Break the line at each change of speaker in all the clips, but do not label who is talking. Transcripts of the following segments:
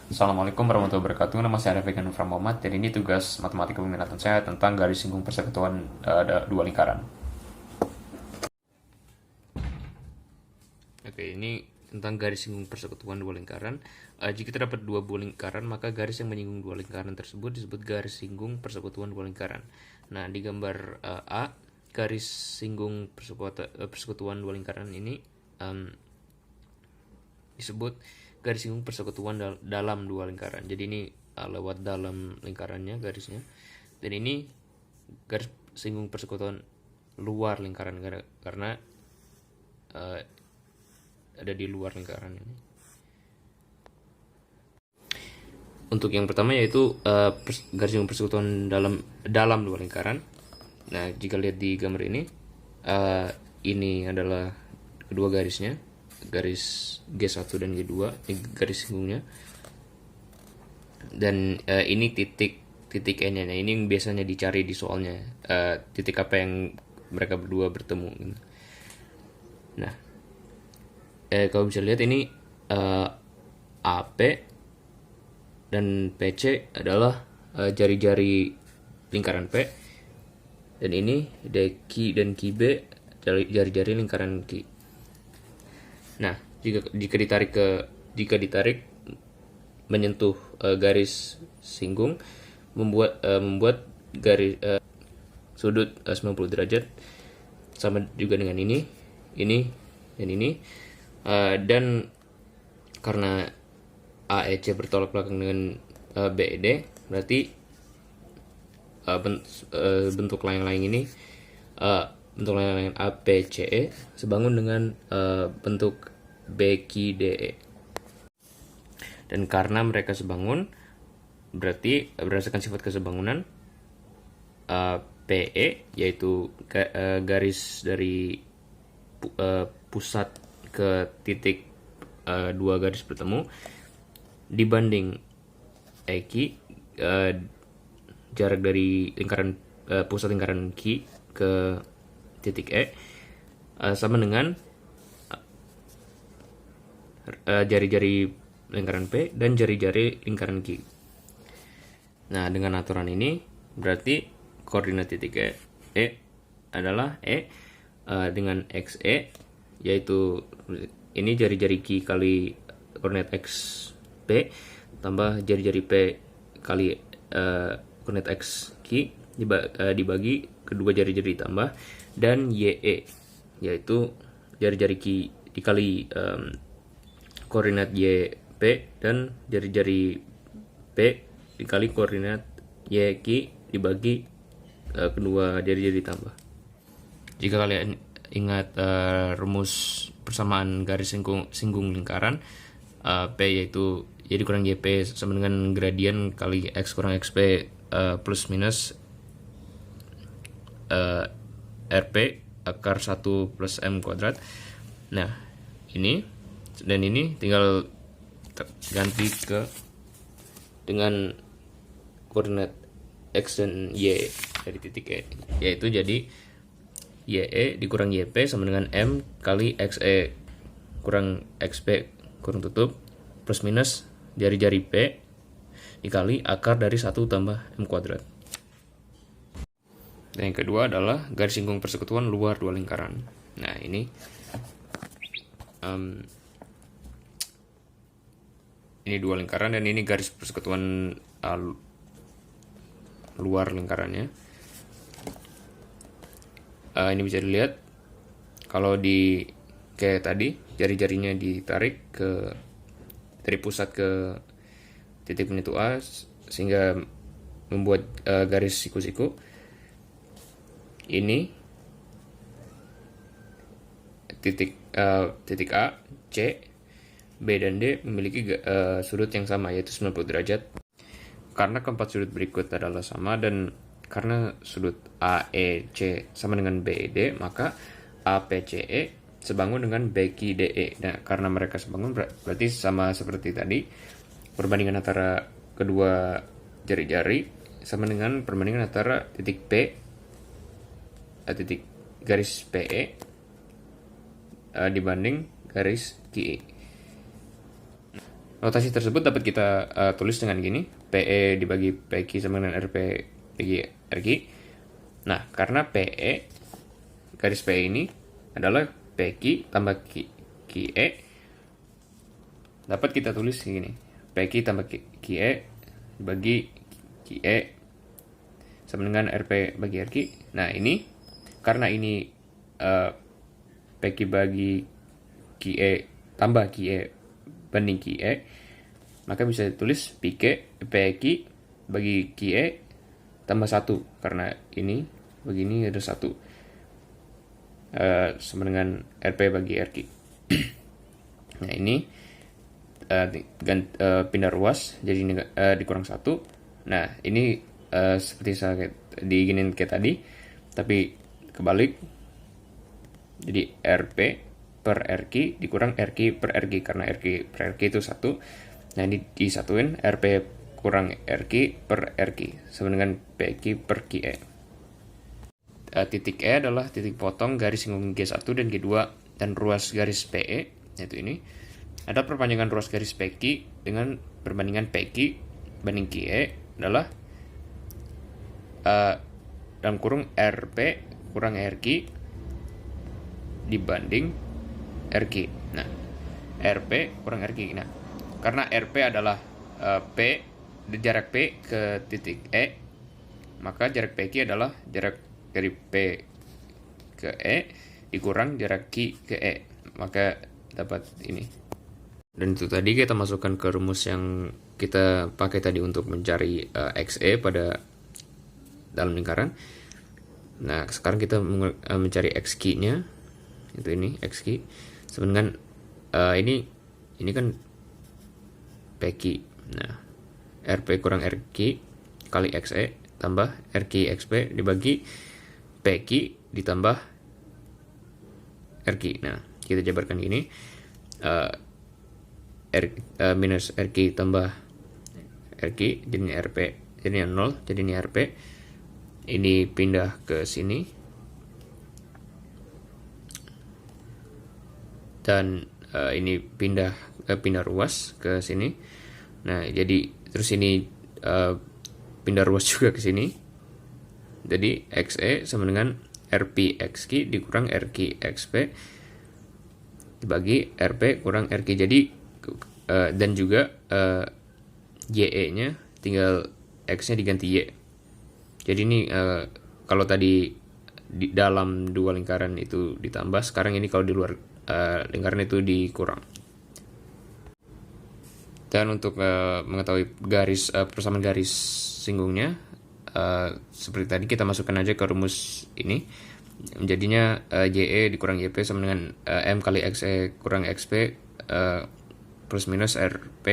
Assalamualaikum warahmatullahi wabarakatuh. Nama saya Arif Nufra Muhammad dan ini tugas matematika peminatan saya tentang garis singgung persekutuan dua lingkaran. Oke, ini tentang garis singgung persekutuan dua lingkaran. Jika terdapat dua buah lingkaran, maka garis yang menyinggung dua lingkaran tersebut disebut garis singgung persekutuan dua lingkaran. Nah, di gambar A, garis singgung persekutuan dua lingkaran ini disebut garis singgung persekutuan dalam dua lingkaran. Jadi ini lewat dalam lingkarannya garisnya. Dan ini garis singgung persekutuan luar lingkaran karena ada di luar lingkaran ini. Untuk yang pertama yaitu garis singgung persekutuan dalam dua lingkaran. Nah, jika lihat di gambar ini adalah kedua garisnya, garis G1 dan G2, ini garis singgungnya. Dan ini titik N-nya. Nah, ini biasanya dicari di soalnya, titik apa yang mereka berdua bertemu. Nah, kalau bisa lihat ini AP dan PC adalah jari-jari lingkaran P, dan ini Q dan QB jari-jari lingkaran Q. Nah, jika ditarik menyentuh garis singgung membuat garis sudut 90 derajat, sama juga dengan ini dan ini. Dan karena AEC bertolak belakang dengan BED, berarti bentuk layang-layang ini, bentuk layang-layang APCE sebangun dengan bentuk BQDE. Dan karena mereka sebangun, berarti berdasarkan sifat kesebangunan, PE yaitu garis dari pusat ke titik dua garis bertemu, dibanding EQ, jarak dari pusat lingkaran Q ke titik E, sama dengan jari-jari lingkaran P dan jari-jari lingkaran Q. Nah, dengan aturan ini berarti koordinat titik E adalah E dengan XE, yaitu ini jari-jari Q kali koordinat X P tambah jari-jari P kali koordinat X Q dibagi kedua jari-jari ditambah, dan YE yaitu jari-jari Q dikali koordinat YP dan jari-jari P dikali koordinat YQ dibagi kedua jari-jari ditambah. Jika kalian ingat rumus persamaan garis singgung lingkaran, P yaitu Y dikurang YP sama dengan gradien kali X kurang XP plus minus RP akar 1 plus M kuadrat. Nah, ini dan ini tinggal ganti dengan koordinat X dan Y dari titik E, yaitu jadi YE dikurang YP sama dengan M kali XE kurang XP kurang tutup plus minus jari-jari P dikali akar dari 1 tambah M kuadrat. Dan yang kedua adalah garis singgung persekutuan luar dua lingkaran. Nah, ini dua lingkaran dan ini garis persekutuan luar lingkarannya. Ini bisa dilihat kalau kayak tadi jari-jarinya ditarik dari pusat ke titik penentu A sehingga membuat garis siku-siku. Ini titik A, C, B dan D memiliki sudut yang sama, yaitu 90 derajat. Karena keempat sudut berikut adalah sama dan karena sudut AEC sama dengan BED, maka APCE sebangun dengan BQDE. Nah, karena mereka sebangun berarti sama seperti tadi, perbandingan antara kedua jari-jari sama dengan perbandingan antara titik P, titik garis PE dibanding garis QE. Notasi tersebut dapat kita tulis dengan gini, PE dibagi PQ sama dengan RP bagi RQ. Nah, karena PE, garis PE ini adalah PQ tambah QE, dapat kita tulis gini, PQ tambah QE bagi QE sama dengan RP bagi RQ. Nah, ini, karena ini PQ bagi QE tambah QE banding QE, maka bisa ditulis PQ bagi QE tambah 1, karena ini begini ada 1 sama dengan RP bagi RQ. Nah, ini pindah ruas jadi dikurang 1. Nah, ini seperti saya diginin kayak tadi, tapi kebalik, jadi RP per RQ dikurang RQ per RQ, karena RQ per RQ itu 1. Nah, ini disatuin, RP kurang RQ per RQ sama dengan PQ per QE. Titik E adalah titik potong garis singgung G1 dan G2 dan ruas garis PE, yaitu ini. Ada perpanjangan ruas garis PQ dengan perbandingan PQ banding QE adalah dalam kurung RP kurang RQ dibanding RQ. Nah, RP kurang RQ. Nah, karena RP adalah jarak P ke titik E, maka jarak PQ adalah jarak dari P ke E dikurang jarak Q ke E, maka dapat ini. Dan itu tadi kita masukkan ke rumus yang kita pakai tadi untuk mencari XE pada dalam lingkaran. Nah, sekarang kita mencari XQ-nya, itu ini XQ sama dengan ini kan PQ. Nah, RP kurang RQ kali XE tambah RQ XP dibagi PQ ditambah RQ. Nah, kita jabarkan gini, minus RQ tambah RQ jadinya RP, jadinya 0, jadinya RP. Ini pindah ke sini dan ini pindah ruas ke sini. Nah, jadi terus ini pindah ruas juga ke sini. Jadi XE sama dengan RP XQ dikurang RQ XP dibagi RP kurang RQ. Jadi dan juga YE-nya tinggal X-nya diganti Y. Jadi ini kalau tadi di dalam dua lingkaran itu ditambah, sekarang ini kalau di luar lingkaran itu dikurang. Dan untuk mengetahui persamaan garis singgungnya, seperti tadi kita masukkan aja ke rumus ini. Jadinya YE dikurang YP sama dengan M kali XE kurang XP plus minus RP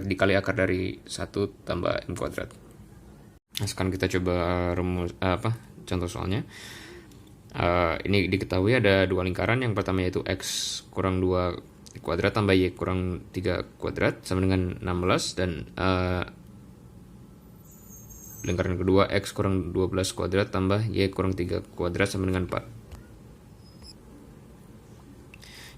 dikali akar dari 1 tambah M kuadrat. Nah, sekarang kita coba contoh soalnya. Ini diketahui ada dua lingkaran. Yang pertama yaitu X kurang 2 kuadrat tambah Y kurang 3 kuadrat sama dengan 16, dan lingkaran kedua X kurang 12 kuadrat tambah Y kurang 3 kuadrat sama dengan 4.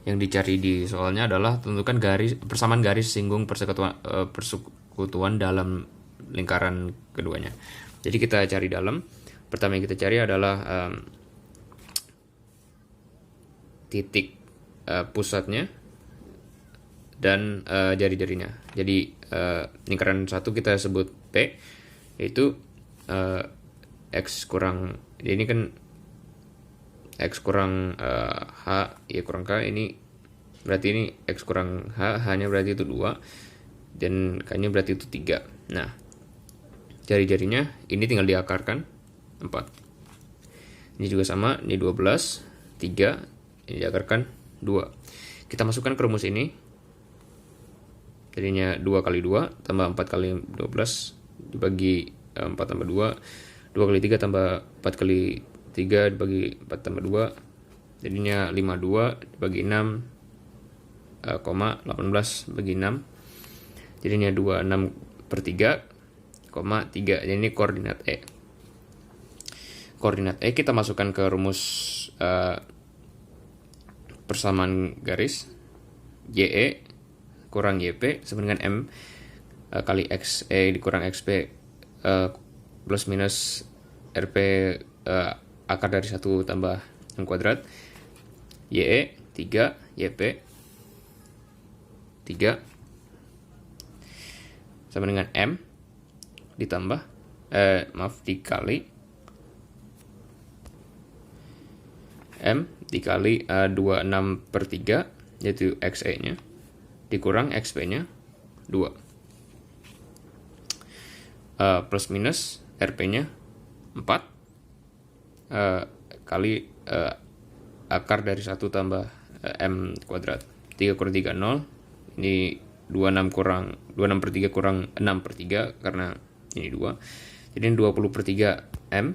Yang dicari di soalnya adalah tentukan persamaan garis singgung persekutuan dalam lingkaran keduanya. Jadi kita cari dalam. Pertama yang kita cari adalah titik pusatnya dan jari-jarinya. Jadi lingkaran satu kita sebut P, yaitu X kurang, ini kan X kurang H, Y kurang K, ini berarti ini X kurang H, H-nya berarti itu 2, dan K-nya berarti itu 3. Nah, jari-jarinya ini tinggal diakarkan 4. Ini juga sama, ini 12, 3, ini diakarkan 2. Kita masukkan ke rumus ini. Jadinya 2 kali 2 tambah 4 kali 12 dibagi 4 tambah 2. 2 kali 3 tambah 4 kali 3 dibagi 4 tambah 2. Jadinya 52 dibagi 6, 18 bagi 6. Jadinya 26 per 3, 3. Jadi ini koordinat E. Koordinat E kita masukkan ke rumus persamaan garis. YE kurang YP sama dengan M kali XE dikurang XP plus minus RP akar dari 1 tambah M kuadrat. YE 3, YP 3 sama dengan M ditambah dikali M dikali 26/3 yaitu XE nya dikurang XP nya 2 plus minus RP nya 4 kali akar dari 1 tambah M kuadrat. 3 kurang 3 0, ini 26/3 kurang 6/3 karena ini 2, jadi 20/3 M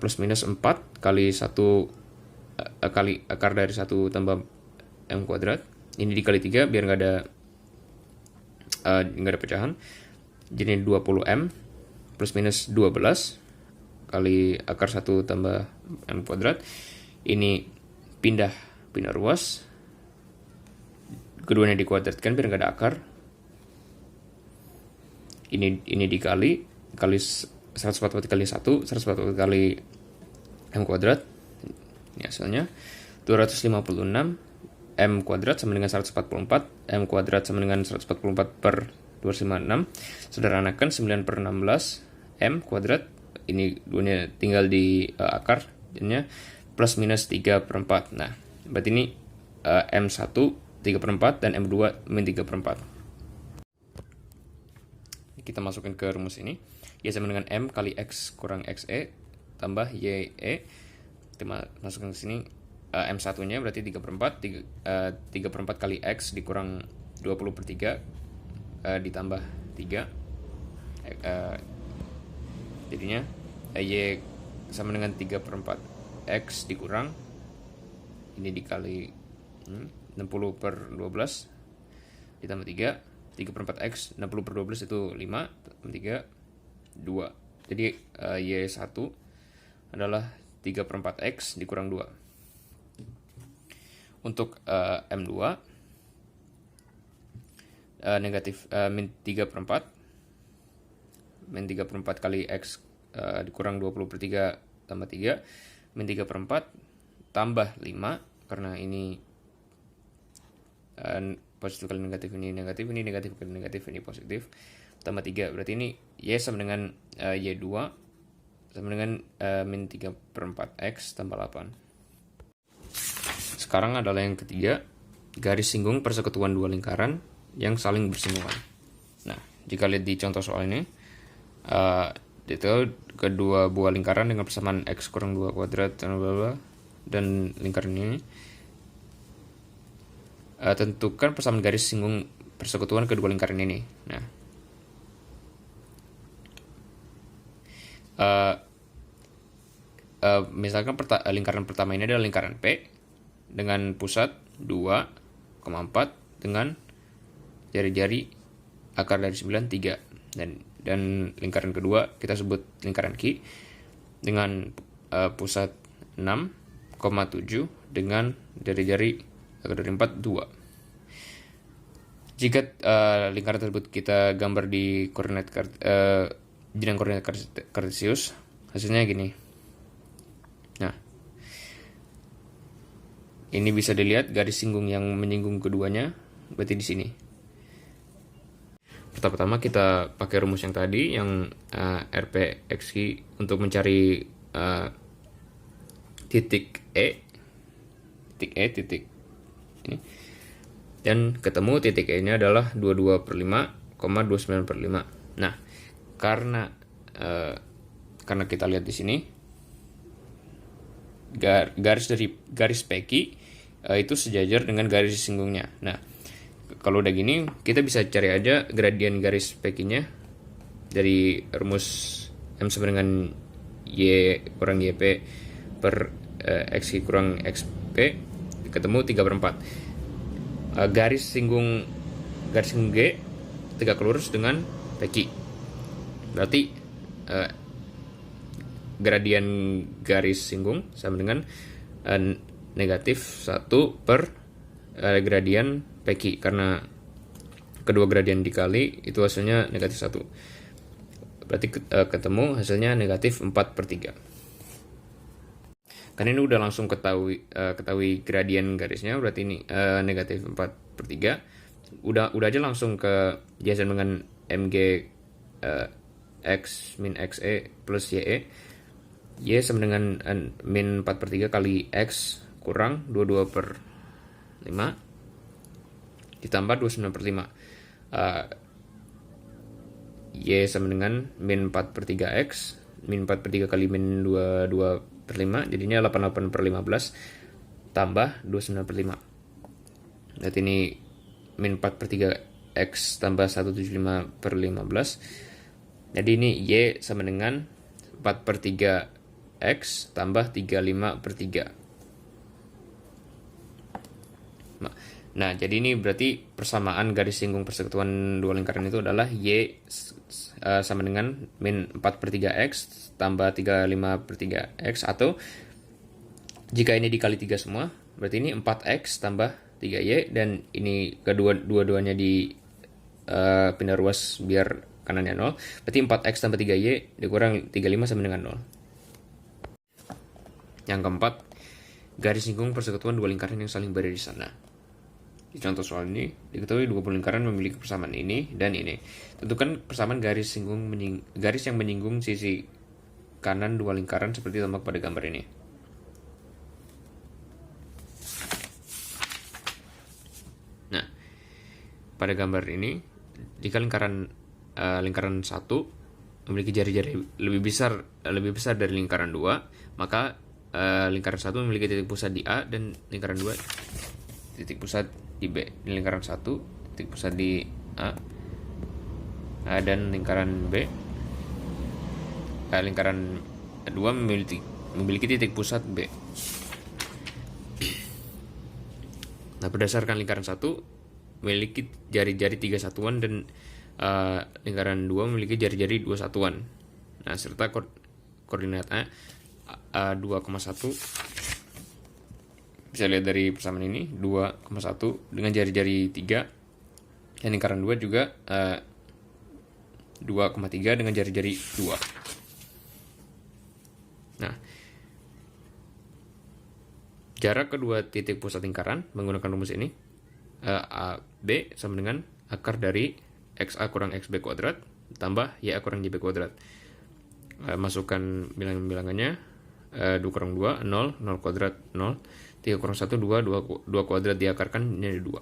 plus minus 4 kali 1 kali akar dari 1 tambah M kuadrat. Ini dikali 3 biar nggak ada pecahan, jadi 20M plus minus 12 kali akar 1 tambah M kuadrat. Ini pindah ruas, keduanya dikuadratkan biar nggak ada akar. Ini dikali 140 kali 1, 140 kali M kuadrat. Ini hasilnya 256 M kuadrat sama dengan 144. M kuadrat sama dengan 144/256. Sederhanakan 9/16 M kuadrat. Ini duanya tinggal di akar, jadinya plus minus 3/4. Nah, berarti ini M1 3/4 dan M2 min 3/4. Kita masukin ke rumus ini. Y sama dengan M kali X kurang XE tambah YE. Kita masukkan ke sini. M1 nya berarti 3/4. 3/4 kali X dikurang 20/3 ditambah 3. Jadinya Y sama dengan 3/4 X dikurang ini dikali 60/12 ditambah 3. 3/4 X 60/12 itu 5, 3 2. Jadi Y1 adalah 3/4 X dikurang 2. Untuk M2 negatif min 3/4 kali X dikurang 20/3 tambah 3 min 3/4 tambah 5 karena ini positif kali negatif, ini negatif kali negatif, ini positif, tambah 3, berarti ini Y sama dengan Y2 sama dengan min 3/4 X tambah 8. Sekarang adalah yang ketiga, garis singgung persekutuan dua lingkaran yang saling bersinggungan. Nah, jika lihat di contoh soal ini, itu kedua buah lingkaran dengan persamaan X kurang 2 kuadrat dan lingkaran ini. Tentukan persamaan garis singgung persekutuan kedua lingkaran ini. Nah, misalkan lingkaran pertama ini adalah lingkaran P dengan pusat 2,4 dengan jari-jari akar dari 9 3 dan lingkaran kedua kita sebut lingkaran Q dengan pusat 6,7 dengan jari-jari akar dari 4 2. Jika lingkaran tersebut kita gambar di koordinat jenjang koordinat kartesius, hasilnya gini. Nah, ini bisa dilihat garis singgung yang menyinggung keduanya, berarti di sini. Pertama-tama kita pakai rumus yang tadi, yang RP XQ untuk mencari titik E ini. Dan ketemu titik E nya adalah 22/5,29/5. Nah, karena kita lihat di sini garis PQ itu sejajar dengan garis singgungnya. Nah, kalau udah gini kita bisa cari aja gradien garis PQ-nya dari rumus M sama dengan Y kurang YP per XQ kurang XP ketemu 3/4. Garis singgung G tegak lurus dengan PQ. Berarti gradien garis singgung sama dengan negatif 1/3 gradien PQ, karena kedua gradien dikali itu hasilnya negatif 1. Berarti ketemu hasilnya negatif 4/3. Karena ini udah langsung ketahui gradien garisnya, berarti ini negatif 4/3. Udah aja langsung ke jasa dengan mg x min xe plus ye. Y sama dengan min 4/3 kali x kurang 22/5 ditambah 29/5. Y sama dengan min 4/3 x, min 4/3 kali min 22/5 jadinya 88/15 tambah 29/5. Berarti ini min 4/3 x tambah 175/15. Jadi ini Y sama dengan 4/3 X tambah 35/3. Nah, jadi ini berarti persamaan garis singgung persekutuan dua lingkaran itu adalah Y sama dengan min 4/3 X tambah 35/3 X, atau jika ini dikali 3 semua, berarti ini 4X tambah 3Y, dan ini kedua-duanya di pindah ruas biar kanannya 0. Berarti 4X tambah 3Y dikurang 35 sama dengan 0. Yang keempat, garis singgung persekutuan dua lingkaran yang saling berada di sana. Di contoh soal ini, diketahui dua lingkaran memiliki persamaan ini dan ini. Tentukan persamaan garis yang menyinggung sisi kanan dua lingkaran seperti tampak pada gambar ini. Nah, pada gambar ini, jika lingkaran 1 memiliki jari-jari lebih besar dari lingkaran 2, maka lingkaran 1 memiliki titik pusat di A dan lingkaran 2 titik pusat di B. Di lingkaran 1 titik pusat di A, dan lingkaran B, lingkaran 2 memiliki titik pusat B. Nah, berdasarkan lingkaran 1 memiliki jari-jari 3 satuan dan lingkaran 2 memiliki jari-jari 2 satuan. Nah, serta koordinatnya 2,1. Bisa lihat dari persamaan ini, 2,1 dengan jari-jari 3. Dan lingkaran 2 juga 2,3 dengan jari-jari 2. Nah, jarak kedua titik pusat lingkaran menggunakan rumus ini, AB sama dengan akar dari XA kurang XB kuadrat tambah YA kurang YB kuadrat. Masukkan bilangan-bilangannya, 2 kurang 2, 0, 0 kuadrat, 0, 3 kurang 1, 2 kuadrat diakarkan menjadi 2.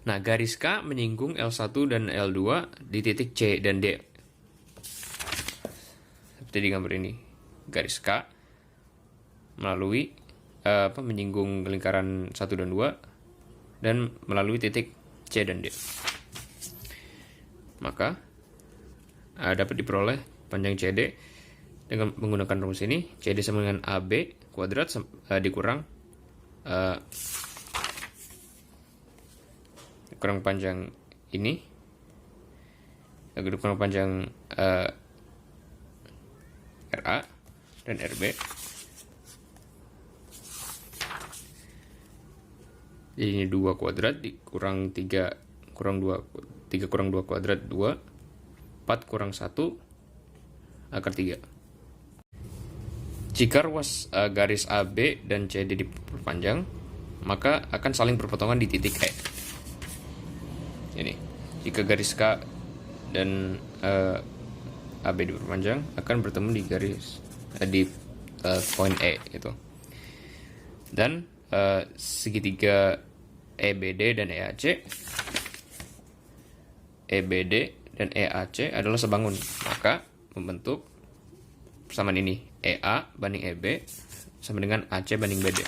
Nah, garis K menyinggung L1 dan L2 di titik C dan D. Seperti di gambar ini. Garis K melalui menyinggung lingkaran 1 dan 2 dan melalui titik C dan D. Maka dapat diperoleh panjang CD dengan menggunakan rumus ini. CD sama dengan AB kuadrat dikurang panjang ini, dikurang panjang RA dan RB. Jadi ini 2 kuadrat dikurang 3 kurang 2, 3 kurang 2 kuadrat 2, 4 kurang 1 akar 3. Jika ruas garis AB dan CD diperpanjang, maka akan saling berpotongan di titik E. Ini, jika garis K dan AB diperpanjang, akan bertemu di garis di poin E itu. Dan segitiga EBD dan EAC adalah sebangun, maka membentuk persamaan ini, EA banding EB sama dengan AC banding BD.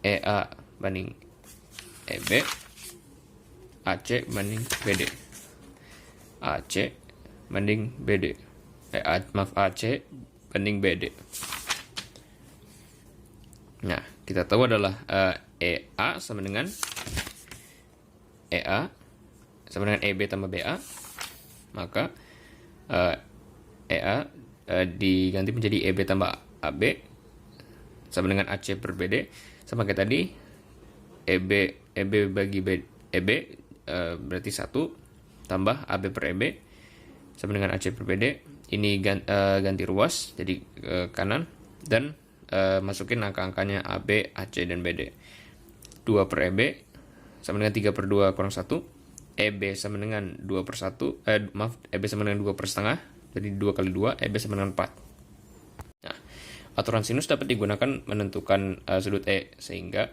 EA banding EB, AC banding BD. AC banding BD. AC banding BD. Nah, kita tahu adalah EA sama dengan EB tambah BA, maka EA diganti menjadi EB tambah AB sama dengan AC per BD. Sama kayak tadi, EB bagi EB berarti 1 tambah AB per EB sama dengan AC per BD. Ini ganti ruas jadi kanan, dan masukin angka-angkanya AB, AC, dan BD. 2 per EB sama dengan 3 per 2 kurang 1. EB sama dengan 2 per 1. EB sama dengan 2 per setengah. Jadi 2 kali 2, EB sama dengan 4. Nah, aturan sinus dapat digunakan menentukan sudut E, sehingga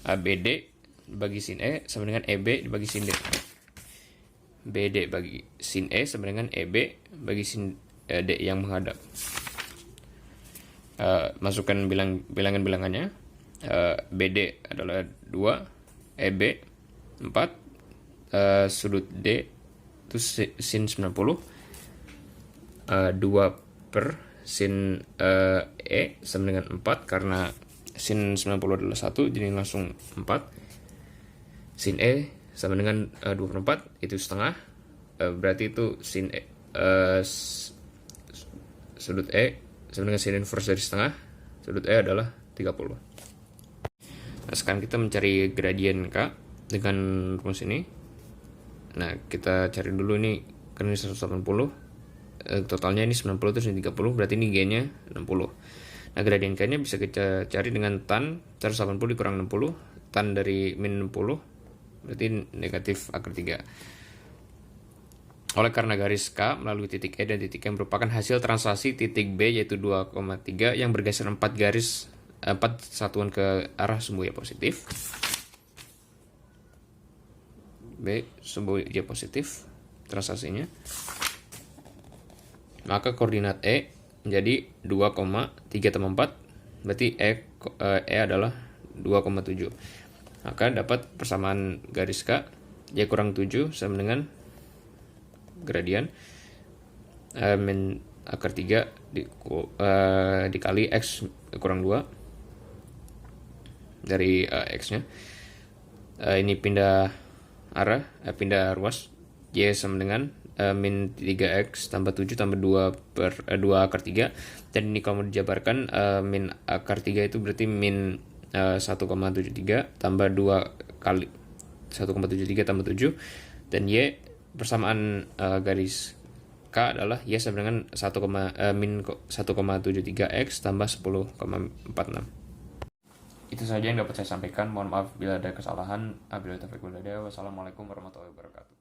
BD bagi sin E sama dengan EB dibagi sin D. BD bagi sin E sama dengan EB bagi sin D yang menghadap. Masukkan bilangan-bilangannya. BD adalah 2, EB 4, sudut D itu sin 90, 2 per sin E sama dengan 4, karena sin 90 adalah 1, jadi langsung 4. Sin E sama dengan 2 per 4, itu setengah, berarti itu sin E, sudut E sama dengan sin inverse dari setengah, sudut E adalah 30. Nah, sekarang kita mencari gradien K dengan rumus ini. Nah, kita cari dulu ini, karena ini 180, totalnya ini 90 terus ini 30, berarti ini G-nya 60. Nah, gradien K-nya bisa kita cari dengan tan 180 dikurang 60, tan dari min 60, berarti negatif akar 3. Oleh karena garis K melalui titik E dan titik E merupakan hasil translasi titik B yaitu 2,3 yang bergeser 4 satuan ke arah sumbu Y positif. B sumbu Y positif translasinya. Maka koordinat E menjadi 2,3 tambah 4, berarti E adalah 2,7. Maka dapat persamaan garis K Y kurang 7 sama dengan gradien min akar 3 dikali X kurang 2 dari X-nya. Ini pindah ruas, Y sama dengan min 3X tambah 7 tambah 2 per 2 akar 3, dan ini kalau dijabarkan min akar 3 itu berarti min 1,73 tambah 2 kali 1,73 tambah 7, dan Y persamaan garis K adalah Y sama dengan min 1,73X tambah 10,46. Itu saja yang dapat saya sampaikan. Mohon maaf bila ada kesalahan. Wassalamualaikum warahmatullahi wabarakatuh.